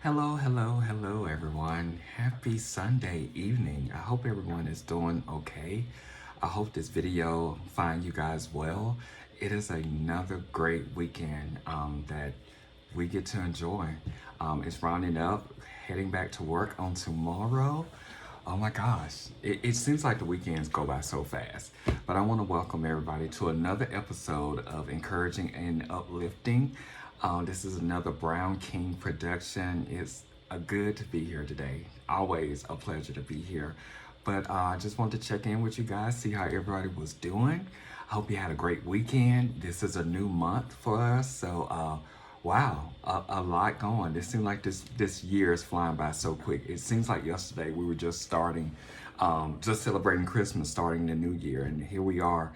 Hello, everyone. Happy Sunday evening. I hope everyone is doing okay. I hope this video find you guys well. It is another great weekend that we get to enjoy. It's rounding up, heading back to work on tomorrow. Oh my gosh, it seems like the weekends go by so fast. But I want to welcome everybody to another episode of Encouraging and Uplifting. This is another Brown King production. It's good to be here today. Always a pleasure to be here. But I just wanted to check in with you guys, see how everybody was doing. I hope you had a great weekend. This is a new month for us, so wow, a lot going. It seems like this year is flying by so quick. It seems like yesterday we were just starting, just celebrating Christmas, starting the new year, and here we are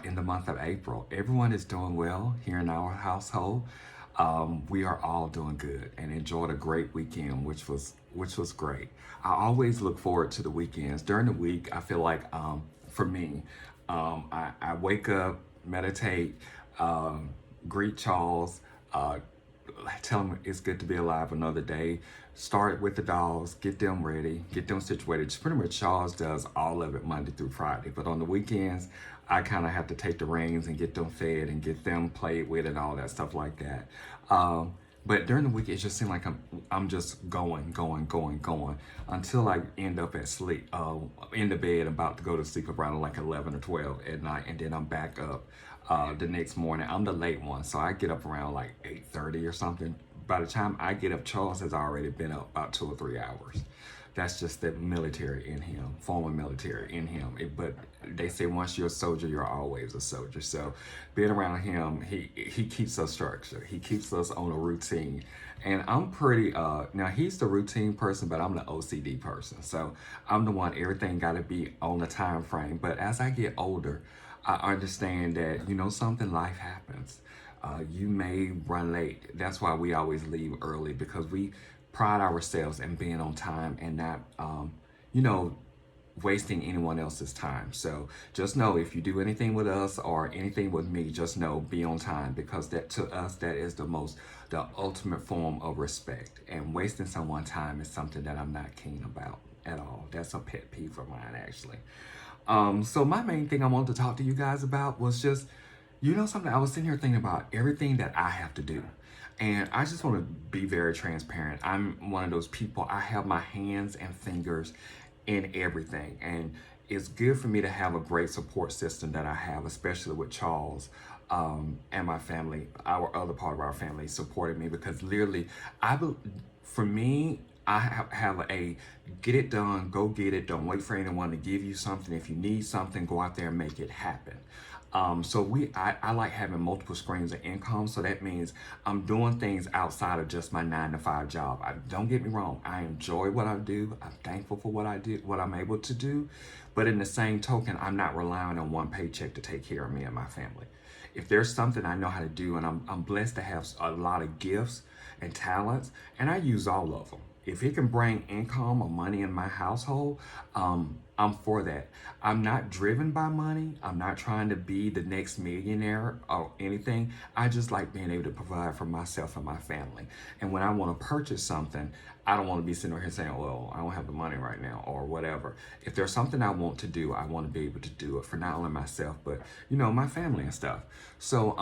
in the month of April. Everyone is doing well here in our household. We are all doing good and enjoyed a great weekend, which was great. I always look forward to the weekends. During the week, I feel like for me, I wake up, meditate, greet Charles, tell them it's good to be alive another day. Start with the dogs, get them ready, get them situated. Just pretty much Charles does all of it Monday through Friday. But on the weekends, I kind of have to take the reins and get them fed and get them played with and all that stuff like that. But during the week, it just seems like I'm just going until I end up at sleep, in the bed, about to go to sleep around like 11 or 12 at night, and then I'm back up the next morning. I'm the late one, so I get up around like 8:30 or something. By the time I get up, Charles has already been up about 2 or 3 hours. That's just the military in him, former military in him. But they say once you're a soldier, you're always a soldier. So being around him, he keeps us structured. He keeps us on a routine. And I'm pretty, now he's the routine person, but I'm the OCD person. So I'm the one, everything got to be on a time frame. But as I get older, I understand that, something, life happens. You may run late. That's why we always leave early, because we pride ourselves in being on time and not, you know, wasting anyone else's time. So just know, if you do anything with us or anything with me, just know, be on time, because that, to us, that is the ultimate form of respect. And wasting someone's time is something that I'm not keen about at all. That's a pet peeve of mine, actually. So my main thing I wanted to talk to you guys about was just, something. I was sitting here thinking about everything that I have to do. And I just want to be very transparent. I'm one of those people, I have my hands and fingers in everything. And it's good for me to have a great support system that I have, especially with Charles, and my family, our other part of our family supported me, because literally, for me, I have a get it done, go get it. Don't wait for anyone to give you something. If you need something, go out there and make it happen. I like having multiple streams of income. So that means I'm doing things outside of just my 9-to-5 job. Don't get me wrong. I enjoy what I do. I'm thankful for what I do, what I'm able to do. But in the same token, I'm not relying on one paycheck to take care of me and my family. If there's something I know how to do, and I'm blessed to have a lot of gifts and talents, and I use all of them. If it can bring income or money in my household, I'm for that. I'm not driven by money. I'm not trying to be the next millionaire or anything. I just like being able to provide for myself and my family. And when I want to purchase something, I don't want to be sitting here saying, well, I don't have the money right now or whatever. If there's something I want to do, I want to be able to do it for not only myself, but, my family and stuff. So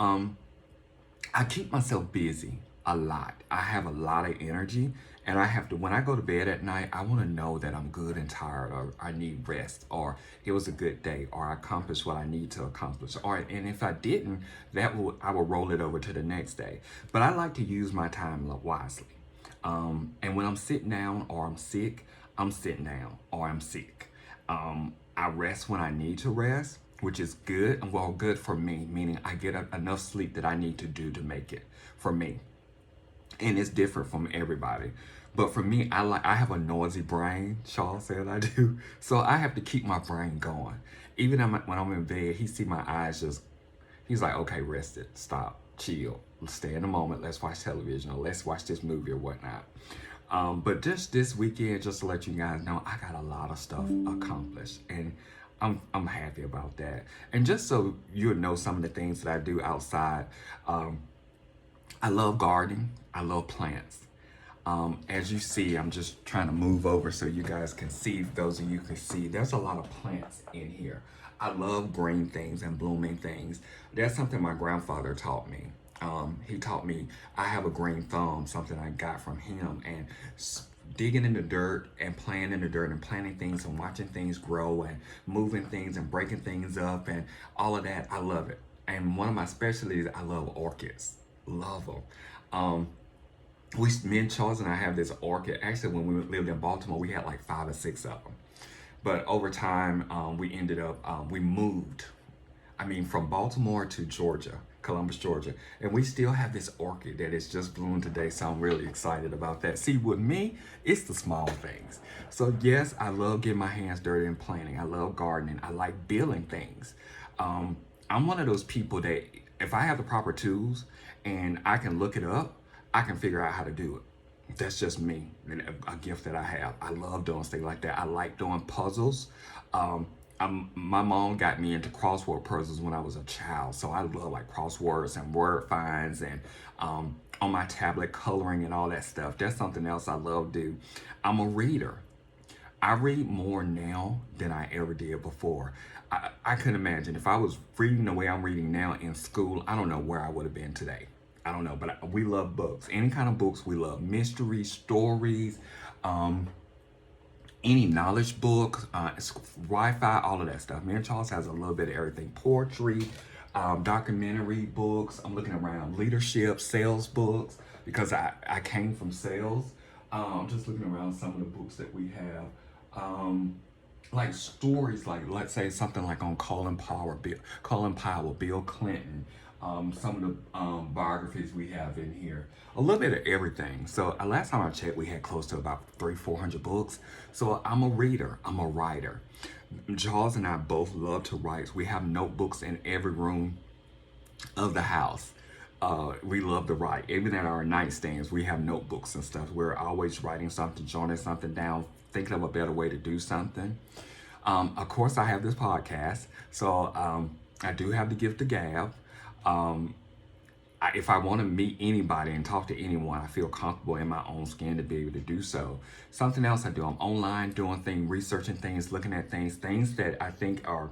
I keep myself busy a lot. I have a lot of energy, and I have to, when I go to bed at night, I want to know that I'm good and tired, or I need rest, or it was a good day, or I accomplished what I need to accomplish. And if I didn't, I will roll it over to the next day. But I like to use my time wisely. And when I'm sitting down or I'm sick, I'm sitting down or I'm sick. I rest when I need to rest, which is good. Well, good for me, meaning I get enough sleep that I need to do to make it for me. And it's different from everybody. But for me, I have a noisy brain, Charles said I do. So I have to keep my brain going. Even when I'm in bed, he see my eyes just, he's like, okay, rest it, stop, chill, stay in the moment, let's watch television, or let's watch this movie or whatnot. But just this weekend, just to let you guys know, I got a lot of stuff accomplished, and I'm happy about that. And just so you know some of the things that I do outside, I love gardening. I love plants. As you see, I'm just trying to move over so you guys can see, those of you can see, there's a lot of plants in here. I love green things and blooming things. That's something my grandfather taught me. He taught me, I have a green thumb, something I got from him, and digging in the dirt and playing in the dirt and planting things and watching things grow and moving things and breaking things up and all of that. I love it. And one of my specialties, I love orchids. Love them. Me and Charles and I have this orchid. Actually, when we lived in Baltimore, we had like 5 or 6 of them. But over time, we ended up, we moved. I mean, from Baltimore to Georgia, Columbus, Georgia. And we still have this orchid that is just bloomed today. So I'm really excited about that. See, with me, it's the small things. So yes, I love getting my hands dirty and planting. I love gardening. I like building things. I'm one of those people that if I have the proper tools and I can look it up, I can figure out how to do it. That's just me, and a gift that I have. I love doing things like that. I like doing puzzles. My mom got me into crossword puzzles when I was a child, so I love like crosswords and word finds and on my tablet coloring and all that stuff. That's something else I love to do. I'm a reader. I read more now than I ever did before. I can imagine if I was reading the way I'm reading now in school, I don't know where I would have been today. I don't know, but we love books. Any kind of books we love. Mysteries, stories, any knowledge books, Wi-Fi, all of that stuff. Me and Charles has a little bit of everything. Poetry, documentary books. I'm looking around. Leadership, sales books, because I came from sales. I'm just looking around some of the books that we have. Like stories, like let's say something like on Colin Powell, Bill Clinton. Some of the biographies we have in here, a little bit of everything. So last time I checked, we had close to about 300-400 books. So I'm a reader, I'm a writer. Charles and I both love to write. We have notebooks in every room of the house. We love to write. Even at our nightstands, we have notebooks and stuff. We're always writing something, jotting something down, thinking of a better way to do something. Of course, I have this podcast. So I do have the gift of gab. If I want to meet anybody and talk to anyone, I feel comfortable in my own skin to be able to do so. Something else I do, I'm online doing things, researching things, looking at things that I think are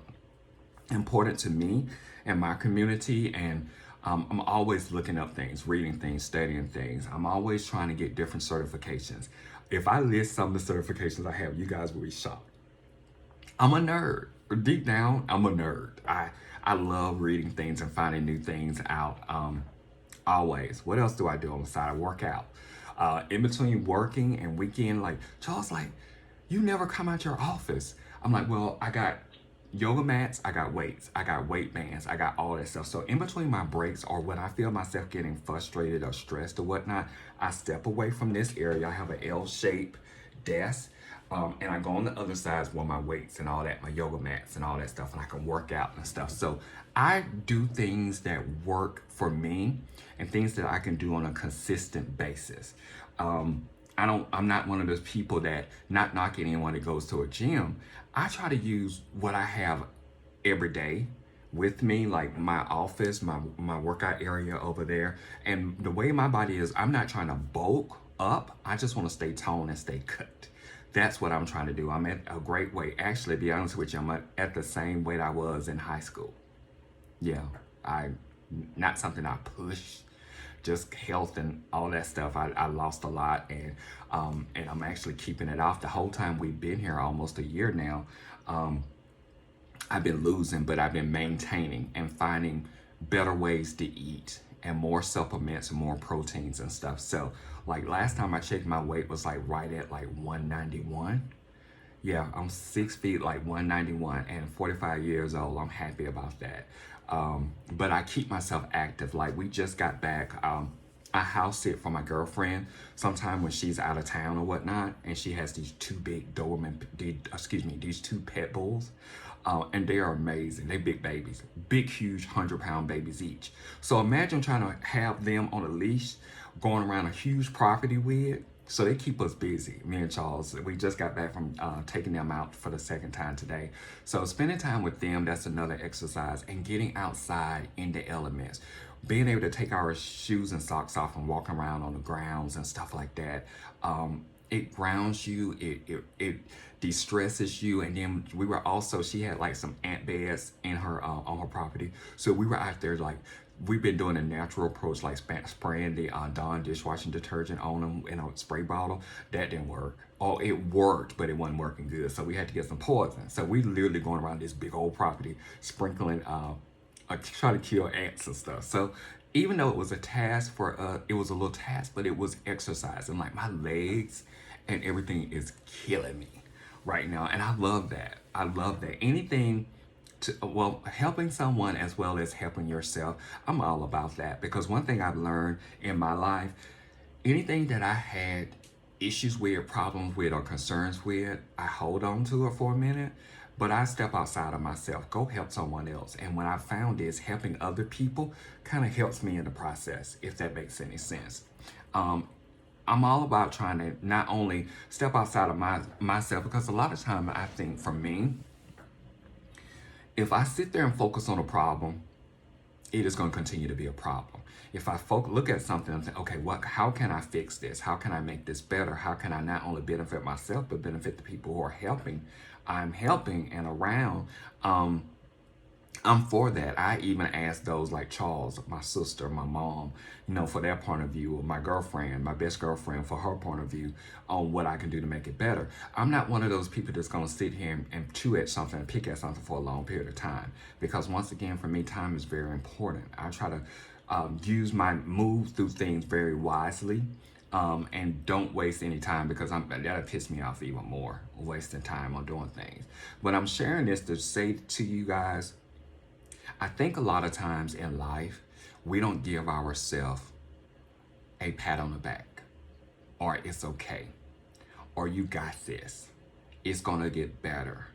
important to me and my community. And I'm always looking up things, reading things, studying things. I'm always trying to get different certifications. If I list some of the certifications I have, you guys will be shocked. I'm a nerd. Deep down, I'm a nerd. I love reading things and finding new things out. Always. What else do I do on the side? I work out. In between working and weekend, like, Charles, like, you never come out your office. I'm like, well, I got yoga mats, I got weights, I got weight bands, I got all that stuff. So in between my breaks or when I feel myself getting frustrated or stressed or whatnot, I step away from this area. I have an L-shaped desk. And I go on the other sides where my weights and all that, my yoga mats and all that stuff, and I can work out and stuff. So I do things that work for me and things that I can do on a consistent basis. I'm not one of those people that, not knocking anyone that goes to a gym. I try to use what I have every day with me, like my office, my workout area over there. And the way my body is, I'm not trying to bulk up. I just want to stay toned and stay cut. That's what I'm trying to do. I'm at a great weight. Actually, to be honest with you, I'm at the same weight I was in high school. Yeah, not something I push, just health and all that stuff. I lost a lot, and I'm actually keeping it off. The whole time we've been here, almost a year now, I've been losing, but I've been maintaining and finding better ways to eat and more supplements and more proteins and stuff. So like last time I checked, my weight was like right at like 191. Yeah, I'm 6 feet, like 191 and 45 years old. I'm happy about that. But I keep myself active. Like we just got back. I house sit for my girlfriend sometime when she's out of town or whatnot, and she has these two these two pit bulls. And they are amazing. They big babies, big, huge 100-pound babies each. So imagine trying to have them on a leash going around a huge property with. So they keep us busy. Me and Charles, we just got back from taking them out for the second time today. So spending time with them, that's another exercise, and getting outside in the elements. being able to take our shoes and socks off and walk around on the grounds and stuff like that, it grounds you, it de-stresses you. And then we were also, she had like some ant beds in her on her property, so we were out there like, we've been doing a natural approach, like spraying the Dawn dishwashing detergent on them in a spray bottle. That didn't work. Oh, it worked, but it wasn't working good. So we had to get some poison. So we literally going around this big old property, sprinkling, trying to kill ants and stuff. So even though it was a task for us, it was a little task, but it was exercise. And like my legs and everything is killing me right now. And I love that. I love that. Anything well, helping someone as well as helping yourself, I'm all about that. Because one thing I've learned in my life, anything that I had issues with, problems with, or concerns with, I hold on to it for a minute, but I step outside of myself, go help someone else. And when I found this, helping other people kind of helps me in the process, if that makes any sense. I'm all about trying to not only step outside of myself, because a lot of time I think for me, if I sit there and focus on a problem, it is going to continue to be a problem. If I look at something and say, okay, how can I fix this? How can I make this better? How can I not only benefit myself, but benefit the people who are I'm helping and around? I'm for that. I even ask those like Charles, my sister, my mom, for their point of view, or my girlfriend, my best girlfriend, for her point of view on what I can do to make it better. I'm not one of those people that's going to sit here and chew at something and pick at something for a long period of time. Because once again, for me, time is very important. I try to move through things very wisely. And don't waste any time, because that'll piss me off even more, wasting time on doing things. But I'm sharing this to say to you guys, I think a lot of times in life, we don't give ourselves a pat on the back, or it's okay, or you got this, it's gonna get better.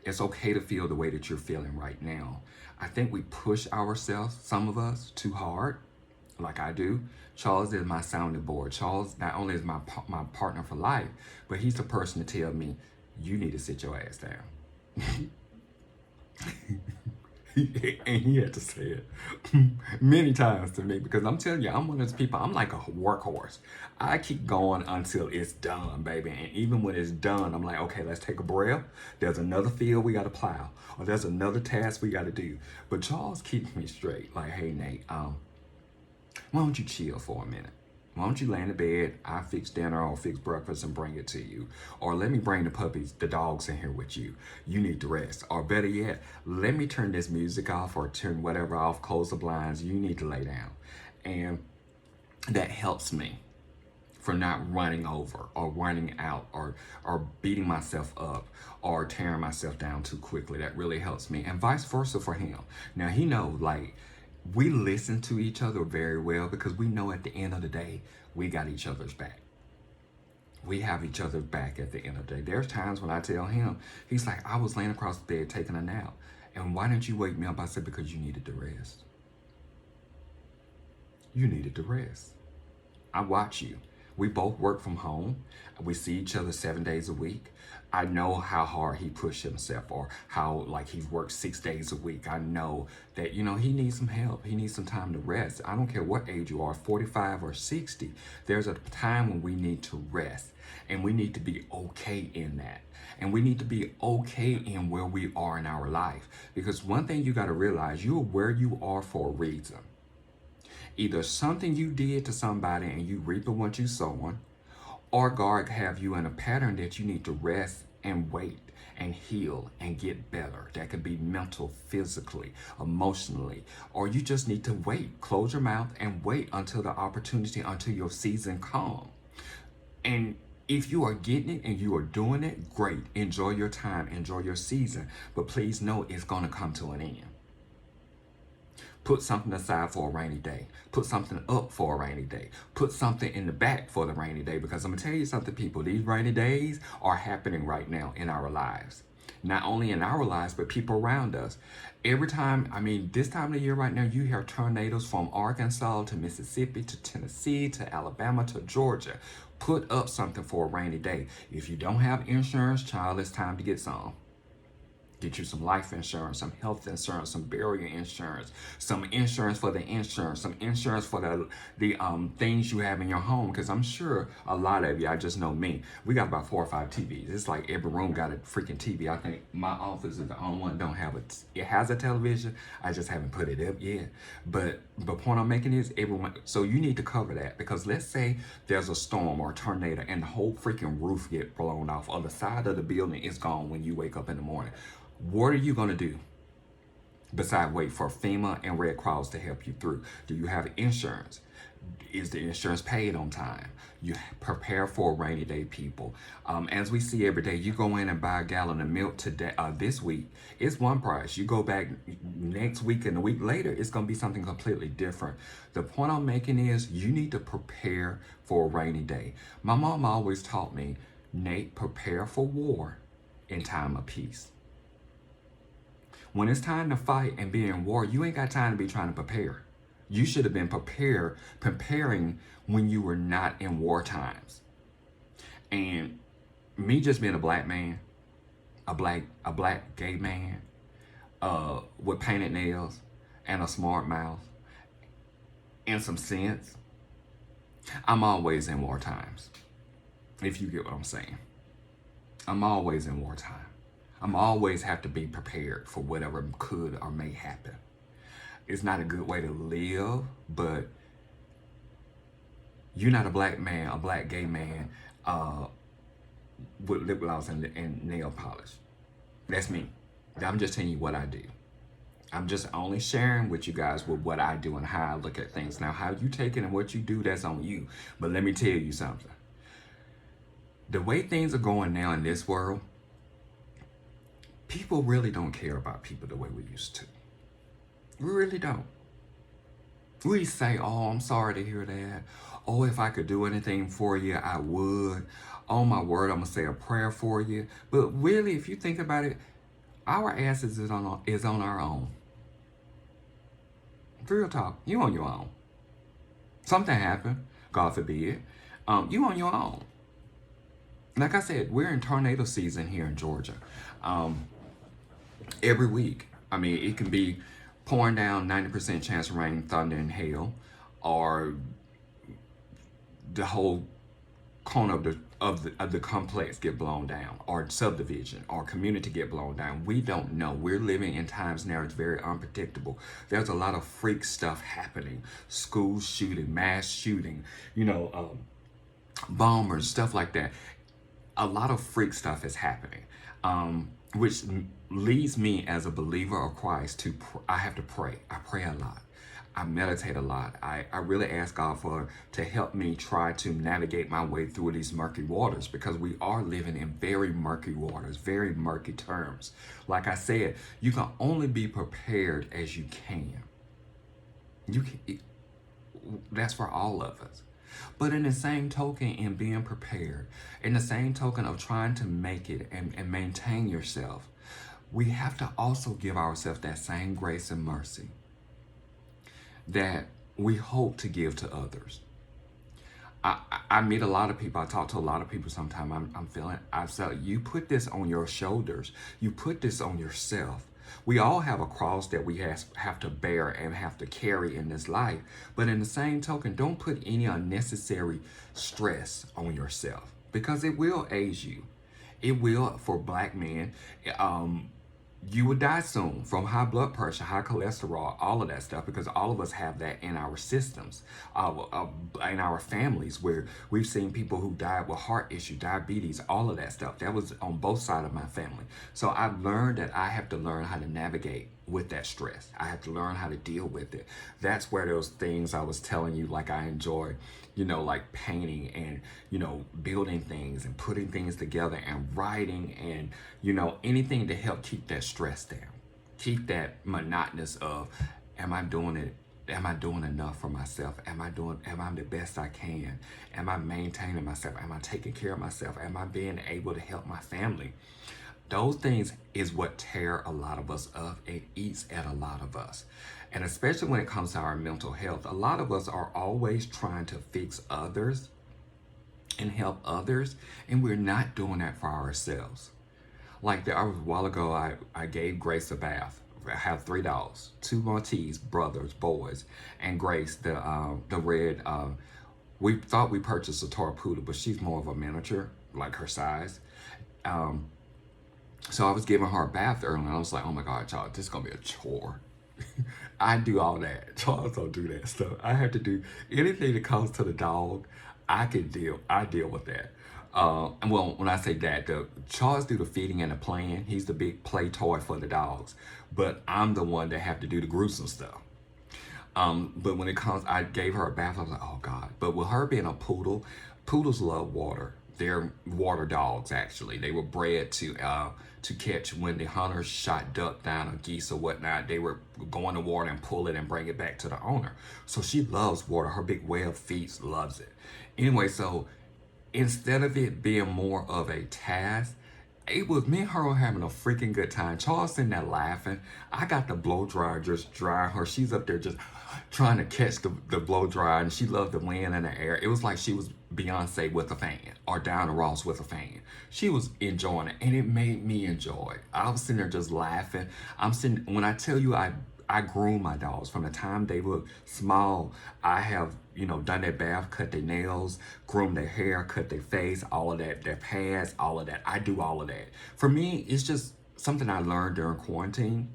It's okay to feel the way that you're feeling right now. I think we push ourselves, some of us, too hard, like I do. Charles is my sounding board. Charles not only is my partner for life, but he's the person to tell me, you need to sit your ass down. And he had to say it many times to me, because I'm telling you, I'm one of those people, I'm like a workhorse. I keep going until it's done, baby. And even when it's done, I'm like, okay, let's take a breath. There's another field we got to plow, or there's another task we got to do. But Charles keeps me straight. Like, hey, Nate, why don't you chill for a minute? Why don't you lay in the bed, I fix dinner or fix breakfast and bring it to you. Or let me bring the puppies, the dogs in here with you. You need to rest. Or better yet, let me turn this music off or turn whatever off, close the blinds. You need to lay down. And that helps me from not running over or running out or beating myself up or tearing myself down too quickly. That really helps me. And vice versa for him. Now, he knows, like, we listen to each other very well, because we know at the end of the day, we got each other's back. We have each other's back at the end of the day. There's times when I tell him, he's like, I was laying across the bed taking a nap. And why didn't you wake me up? I said, because you needed to rest. You needed to rest. I watch you. We both work from home. We see each other 7 days a week. I know how hard he pushed himself, or how like he worked 6 days a week. I know that, he needs some help. He needs some time to rest. I don't care what age you are, 45 or 60. There's a time when we need to rest, and we need to be okay in that. And we need to be okay in where we are in our life. Because one thing you got to realize, you're where you are for a reason. Either something you did to somebody and you reaping what you sowing, or God have you in a pattern that you need to rest and wait and heal and get better. That could be mental, physically, emotionally, or you just need to wait. Close your mouth and wait until the opportunity, until your season comes. And if you are getting it and you are doing it, great. Enjoy your time, enjoy your season, but please know it's going to come to an end. Put something aside for a rainy day. Put something up for a rainy day. Put something in the back for the rainy day. Because I'm going to tell you something, people. These rainy days are happening right now in our lives. Not only in our lives, but people around us. Every time, this time of the year right now, you hear tornadoes from Arkansas to Mississippi to Tennessee to Alabama to Georgia. Put up something for a rainy day. If you don't have insurance, child, it's time to get some. Get you some life insurance, some health insurance, some burial insurance, some insurance for the insurance, some insurance for the things you have in your home. Because I'm sure a lot of you, I just know me, we got about 4 or 5 TVs. It's like every room got a freaking TV. I think my office is the only one that don't have it. It has a television. I just haven't put it up yet. But the point I'm making is everyone. So you need to cover that, because let's say there's a storm or a tornado and the whole freaking roof get blown off, or the side of the building is gone when you wake up in the morning. What are you going to do besides wait for FEMA and Red Cross to help you through? Do you have insurance? Is the insurance paid on time? You prepare for a rainy day, people. As we see every day, you go in and buy a gallon of milk today. This week, it's one price. You go back next week and a week later, it's going to be something completely different. The point I'm making is you need to prepare for a rainy day. My mom always taught me, Nate, prepare for war in time of peace. When it's time to fight and be in war, you ain't got time to be trying to prepare. You should have been preparing when you were not in war times. And me just being a black man, a black gay man, with painted nails and a smart mouth and some sense, I'm always in war times. If you get what I'm saying. I'm always in wartime. I'm always have to be prepared for whatever could or may happen. It's not a good way to live, but you're not a black man, a black gay man with lip gloss and nail polish. That's me. I'm just telling you what I do. I'm just only sharing with you guys with what I do and how I look at things. Now, how you take it and what you do, that's on you. But let me tell you something. The way things are going now in this world, people really don't care about people the way we used to. We really don't. We say, oh, I'm sorry to hear that. Oh, if I could do anything for you, I would. Oh, my word, I'm going to say a prayer for you. But really, if you think about it, our asses is on our own. Real talk, you on your own. Something happened, God forbid. You on your own. Like I said, we're in tornado season here in Georgia. Every week. I mean, it can be pouring down, 90% chance of rain, thunder, and hail, or the whole corner of the complex get blown down, or subdivision, or community get blown down. We don't know. We're living in times now it's very unpredictable. There's a lot of freak stuff happening. School shooting, mass shooting, bombers, stuff like that. A lot of freak stuff is happening, which leads me as a believer of Christ to, I have to pray. I pray a lot. I meditate a lot. I really ask God to help me try to navigate my way through these murky waters, because we are living in very murky waters, very murky terms. Like I said, you can only be prepared as you can. That's for all of us. But in the same token, in being prepared, in the same token of trying to make it and maintain yourself, we have to also give ourselves that same grace and mercy that we hope to give to others. I meet a lot of people. I talk to a lot of people sometimes. I feel you put this on your shoulders. You put this on yourself. We all have a cross that we have to bear and have to carry in this life. But in the same token, don't put any unnecessary stress on yourself, because it will age you. It will, for black men, you would die soon from high blood pressure, high cholesterol, all of that stuff, because all of us have that in our systems, in our families, where we've seen people who died with heart issue, diabetes, all of that stuff. That was on both sides of my family. So I've learned that I have to learn how to navigate with that stress. I have to learn how to deal with it. That's where those things I was telling you, like I enjoy, like painting and, building things and putting things together and writing and, anything to help keep that stress down. Keep that monotonous of, am I doing it? Am I doing enough for myself? Am I the best I can? Am I maintaining myself? Am I taking care of myself? Am I being able to help my family? Those things is what tear a lot of us up. It eats at a lot of us. And especially when it comes to our mental health, a lot of us are always trying to fix others and help others, and we're not doing that for ourselves. Like a while ago, I gave Grace a bath. I have 3 dogs, two Maltese brothers, boys, and Grace, the red. We thought we purchased a toy poodle, but she's more of a miniature, like her size. Um, so I was giving her a bath earlier, and I was like, "Oh my God, y'all, this is gonna be a chore." I do all that. Charles don't do that stuff. I have to do anything that comes to the dog. I deal with that. And well, when I say that, Charles do the feeding and the playing. He's the big play toy for the dogs, but I'm the one that have to do the gruesome stuff. But when it comes, I gave her a bath. I was like, oh God. But with her being a poodle, poodles love water. They're water dogs. Actually, they were bred to catch when the hunters shot duck down or geese or whatnot. They were go in the water and pull it and bring it back to the owner. So she loves water. Her big web feet loves it. Anyway, so instead of it being more of a task, it was me and her were having a freaking good time. Charles sitting there laughing. I got the blow dryer just drying her. She's up there just trying to catch the blow dryer, and she loved the wind and the air. It was like she was Beyonce with a fan or Diana Ross with a fan. She was enjoying it, and it made me enjoy it. I was sitting there just laughing. When I tell you I groom my dogs from the time they were small. I have, done their bath, cut their nails, groomed their hair, cut their face, all of that, their pads, all of that. I do all of that. For me, it's just something I learned during quarantine.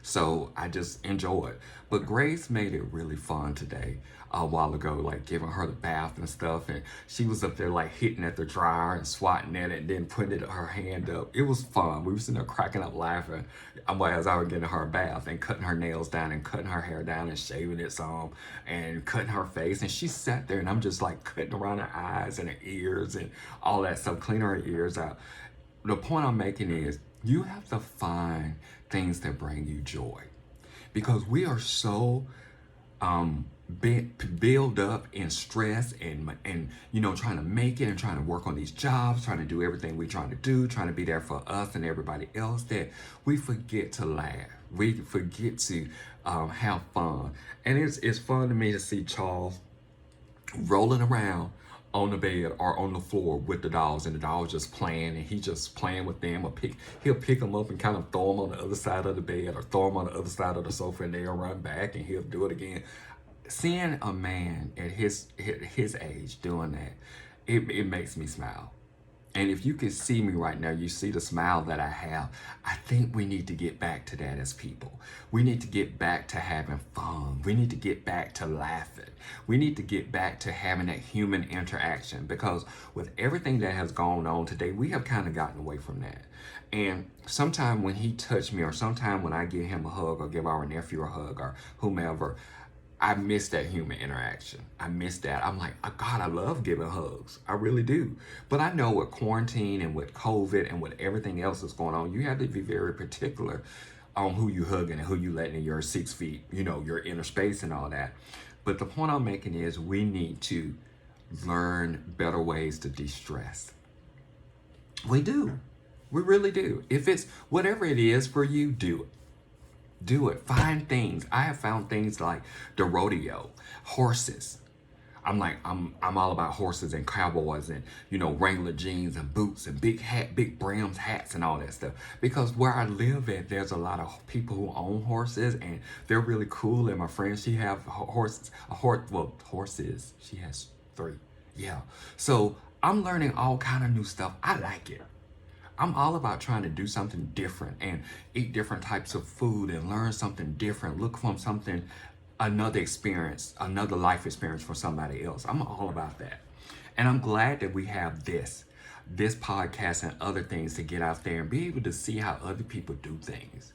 So I just enjoy it. But Grace made it really fun today, a while ago, like giving her the bath and stuff. And she was up there like hitting at the dryer and swatting at it and then putting her hand up. It was fun. We were sitting there cracking up laughing as I was getting her a bath and cutting her nails down and cutting her hair down and shaving it some and cutting her face. And she sat there and I'm just like cutting around her eyes and her ears and all that stuff, cleaning her ears out. The point I'm making is you have to find things that bring you joy, because we are so build up in stress and trying to make it and trying to work on these jobs, trying to do everything we're trying to do, trying to be there for us and everybody else, that we forget to laugh. We forget to have fun. And it's fun to me to see Charles rolling around on the bed or on the floor with the dogs, and the dogs just playing, and he just playing with them, or he'll pick them up and kind of throw them on the other side of the bed or throw them on the other side of the sofa, and they'll run back and he'll do it again. Seeing a man at his age doing that, it makes me smile. And if you can see me right now, you see the smile that I have. I think we need to get back to that as people. We need to get back to having fun. We need to get back to laughing. We need to get back to having that human interaction, because with everything that has gone on today, we have kind of gotten away from that. And sometime when he touched me, or sometime when I give him a hug or give our nephew a hug or whomever, I miss that human interaction. I miss that. I'm like, oh God, I love giving hugs. I really do. But I know with quarantine and with COVID and with everything else that's going on, you have to be very particular on who you hugging and who you letting in your 6 feet, your inner space and all that. But the point I'm making is we need to learn better ways to de-stress. We do. We really do. If it's whatever it is for you, do it. Do it. Find things. I have found things like the rodeo, horses. I'm all about horses and cowboys and Wrangler jeans and boots and big brims hats and all that stuff. Because where I live at, there's a lot of people who own horses and they're really cool. And my friend, she have horses. Horses. She has 3. Yeah. So I'm learning all kind of new stuff. I like it. I'm all about trying to do something different and eat different types of food and learn something different, look from something, another experience, another life experience for somebody else. I'm all about that. And I'm glad that we have this podcast and other things to get out there and be able to see how other people do things.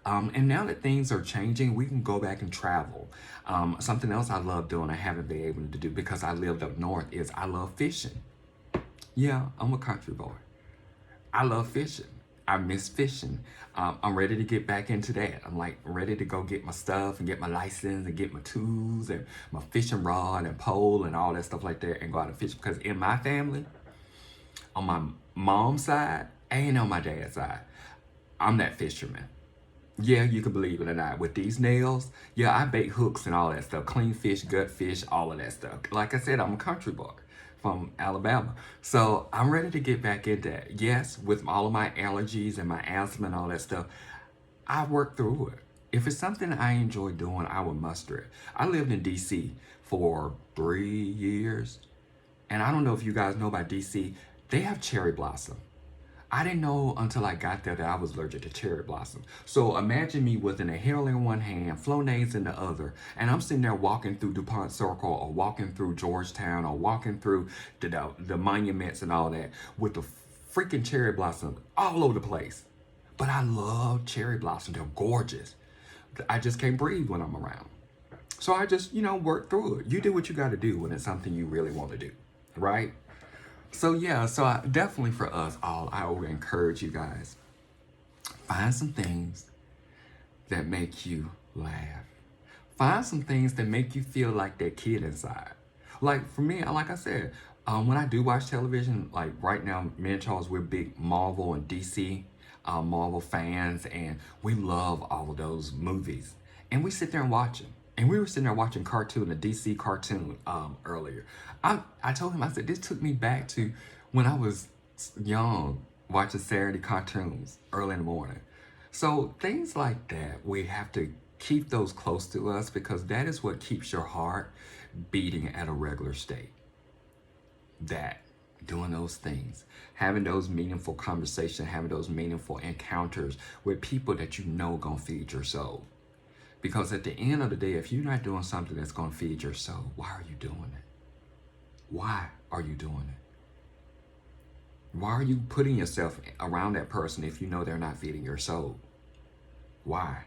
And now that things are changing, we can go back and travel. Something else I love doing, I haven't been able to do because I lived up north, is I love fishing. Yeah, I'm a country boy. I love fishing. I miss fishing. I'm ready to get back into that. I'm like ready to go get my stuff and get my license and get my tools and my fishing rod and pole and all that stuff like that and go out and fish. Because in my family, on my mom's side and on my dad's side, I'm that fisherman. Yeah, you can believe it or not. With these nails, yeah, I bait hooks and all that stuff. Clean fish, gut fish, all of that stuff. Like I said, I'm a country boy. from Alabama. So I'm ready to get back into that. Yes, with all of my allergies and my asthma and all that stuff, I work through it. If it's something I enjoy doing, I will muster it. I lived in DC for 3 years, and I don't know if you guys know about DC. They have cherry blossom. I didn't know until I got there that I was allergic to cherry blossom. So imagine me with an inhaler in one hand, Flonase in the other, and I'm sitting there walking through DuPont Circle or walking through Georgetown or walking through the monuments and all that with the freaking cherry blossom all over the place. But I love cherry blossom. They're gorgeous. I just can't breathe when I'm around. So I just, work through it. You do what you got to do when it's something you really want to do, right? So yeah, definitely for us all, I would encourage you guys, find some things that make you laugh. Find some things that make you feel like that kid inside. Like for me, like I said, when I do watch television, like right now, me and Charles, we're big Marvel and DC Marvel fans, and we love all of those movies. And we sit there and watch them. And we were sitting there watching a DC cartoon earlier. I told him, I said, this took me back to when I was young, watching Saturday cartoons early in the morning. So things like that, we have to keep those close to us because that is what keeps your heart beating at a regular state. That, doing those things, having those meaningful conversations, having those meaningful encounters with people that you know gonna feed your soul. Because at the end of the day, if you're not doing something that's gonna feed your soul, why are you doing it? Why are you doing it? Why are you putting yourself around that person if you know they're not feeding your soul? Why?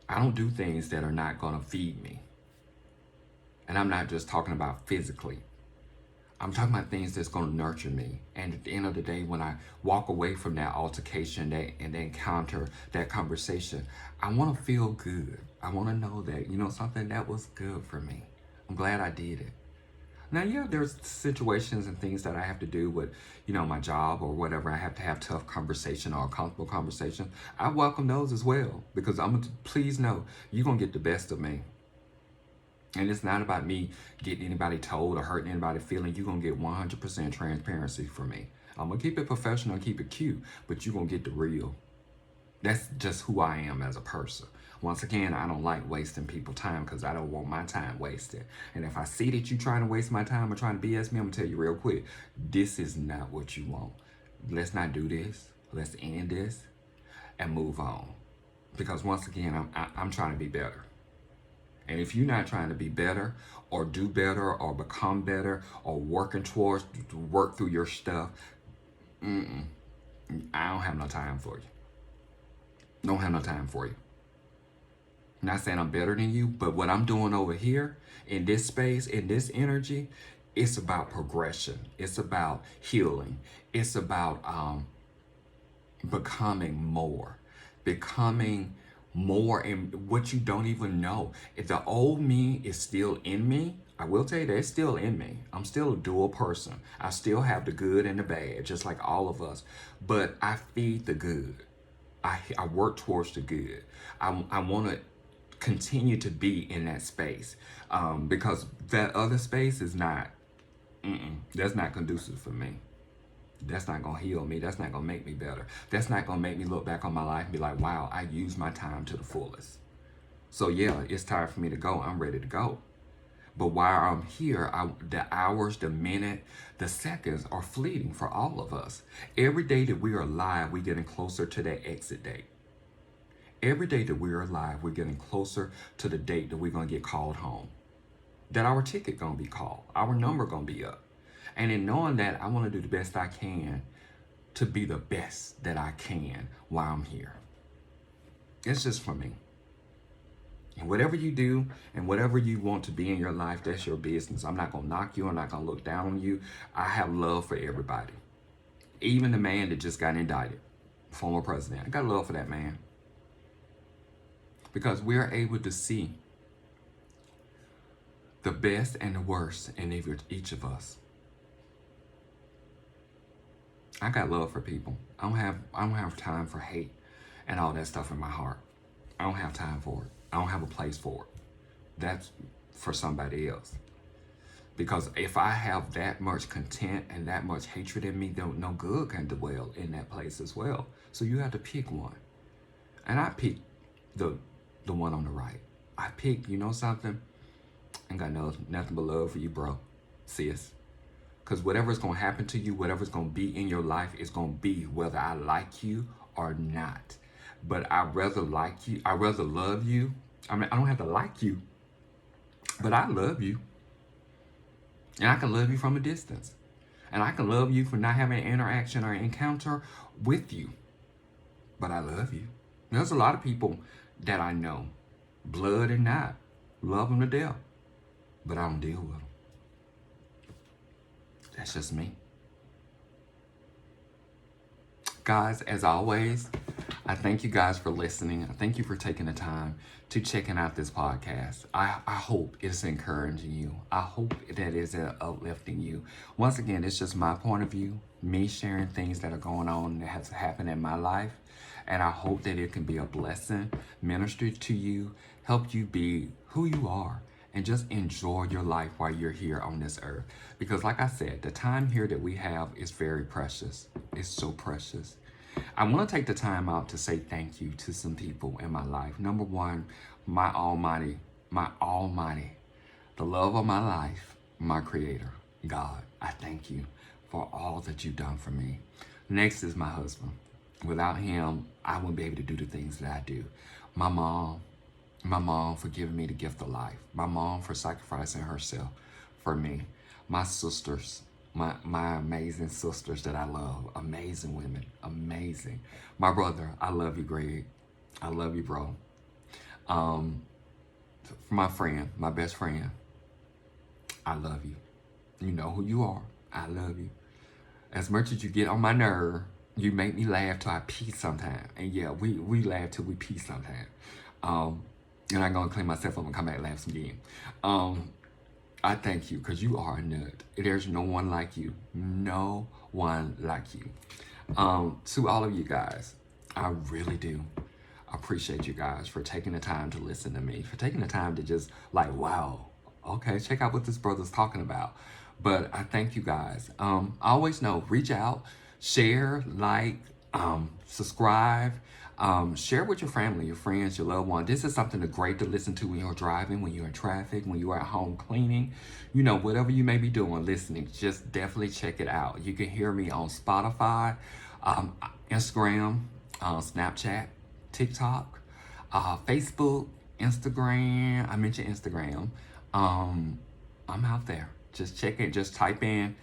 I don't do things that are not gonna feed me. And I'm not just talking about physically. I'm talking about things that's going to nurture me. And at the end of the day, when I walk away from that altercation, that encounter, that conversation, I want to feel good. I want to know that, something that was good for me. I'm glad I did it. Now, yeah, there's situations and things that I have to do with, my job or whatever. I have to have tough conversation or uncomfortable conversation. I welcome those as well because please know, you're going to get the best of me. And it's not about me getting anybody told or hurting anybody feeling. You're going to get 100% transparency from me. I'm going to keep it professional and keep it cute, but you're going to get the real. That's just who I am as a person. Once again, I don't like wasting people's time because I don't want my time wasted. And if I see that you're trying to waste my time or trying to BS me, I'm going to tell you real quick, this is not what you want. Let's not do this. Let's end this and move on. Because once again, I'm trying to be better. And if you're not trying to be better or do better or become better or working towards to work through your stuff, I don't have no time for you. Don't have no time for you. I'm not saying I'm better than you, but what I'm doing over here in this space, in this energy, it's about progression. It's about healing. It's about becoming more in what you don't even know. If the old me is still in me, I will tell you that it's still in me. I'm still a dual person. I still have the good and the bad, just like all of us. But I feed the good. I work towards the good. I want to continue to be in that space because that other space is not, that's not conducive for me. That's not going to heal me. That's not going to make me better. That's not going to make me look back on my life and be like, wow, I used my time to the fullest. So yeah, it's time for me to go. I'm ready to go. But while I'm here, the hours, the minute, the seconds are fleeting for all of us. Every day that we are alive, we're getting closer to that exit date. Every day that we are alive, we're getting closer to the date that we're going to get called home. That our ticket going to be called. Our number going to be up. And in knowing that, I want to do the best I can to be the best that I can while I'm here. It's just for me. And whatever you do and whatever you want to be in your life, that's your business. I'm not going to knock you. I'm not going to look down on you. I have love for everybody. Even the man that just got indicted, former president. I got love for that man. Because we're able to see the best and the worst in each of us. I got love for people. I don't have time for hate and all that stuff in my heart. I don't have time for it. I don't have a place for it. That's for somebody else. Because if I have that much content and that much hatred in me, then no good can dwell in that place as well. So you have to pick one. And I picked the one on the right. I picked, you know something? I ain't got nothing but love for you, bro. Sis. Because whatever's going to happen to you, whatever's going to be in your life is going to be whether I like you or not. But I'd rather like you. I'd rather love you. I mean, I don't have to like you, but I love you. And I can love you from a distance. And I can love you for not having an interaction or encounter with you. But I love you. There's a lot of people that I know, blood and not, love them to death. But I don't deal with them. That's just me. Guys, as always, I thank you guys for listening. I thank you for taking the time to checking out this podcast. I hope it's encouraging you. I hope that it's uplifting you. Once again, it's just my point of view, me sharing things that are going on that has happened in my life. And I hope that it can be a blessing, minister to you, help you be who you are, and just enjoy your life while you're here on this earth. Because like I said, the time here that we have is very precious. It's so precious. I want to take the time out to say thank you to some people in my life. Number one, my almighty, the love of my life, my creator, God. I thank you for all that you've done for me. Next is my husband. Without him, I wouldn't be able to do the things that I do. My mom for giving me the gift of life. My mom for sacrificing herself for me. My sisters, my amazing sisters that I love. Amazing women, amazing. My brother, I love you, Greg. I love you, bro. My friend, my best friend, I love you. You know who you are. I love you. As much as you get on my nerve, you make me laugh till I pee sometime. And yeah, we laugh till we pee sometime. And I'm going to clean myself up and come back and laugh some again. I thank you because you are a nut. There's no one like you. No one like you. To all of you guys, I really do appreciate you guys for taking the time to listen to me, for taking the time to just like, wow, okay, check out what this brother's talking about. But I thank you guys. I always know, reach out, share, like, subscribe. Share with your family, your friends, your loved one. This is something great to listen to when you're driving, when you're in traffic, when you're at home cleaning. You know, whatever you may be doing, listening, just definitely check it out. You can hear me on Spotify, Instagram, Snapchat, TikTok, Facebook, Instagram. I mentioned Instagram. I'm out there. Just check it. Just type in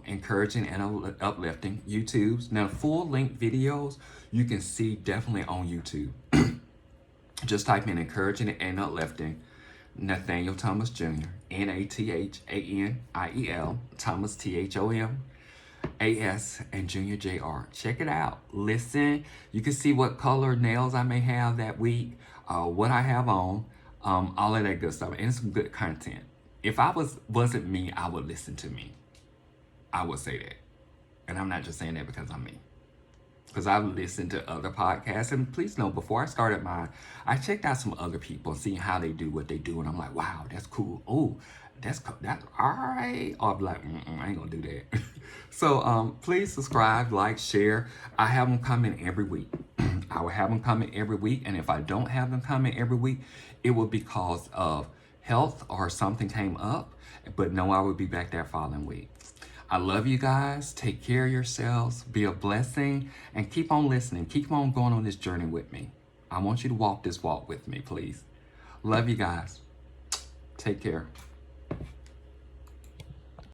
encouraging and uplifting YouTube's. Now, full length videos you can see definitely on YouTube. Just type in encouraging and uplifting Nathaniel Thomas Jr. NathanIel Thomas THOMAS and Junior JR. Check it out. Listen. You can see what color nails I may have that week, what I have on, all of that good stuff, and some good content. If I wasn't me, I would listen to me. I would say that. And I'm not just saying that because I'm me. Because I've listened to other podcasts. And please know, before I started mine, I checked out some other people and seeing how they do what they do. And I'm like, wow, that's cool. Oh, that's cool. That's all right. Or I'm like, I ain't going to do that. So please subscribe, like, share. I have them coming every week. I will have them coming every week. And if I don't have them coming every week, it will be because of health or something came up. But no, I will be back that following week. I love you guys. Take care of yourselves. Be a blessing. And keep on listening. Keep on going on this journey with me. I want you to walk this walk with me, please. Love you guys. Take care.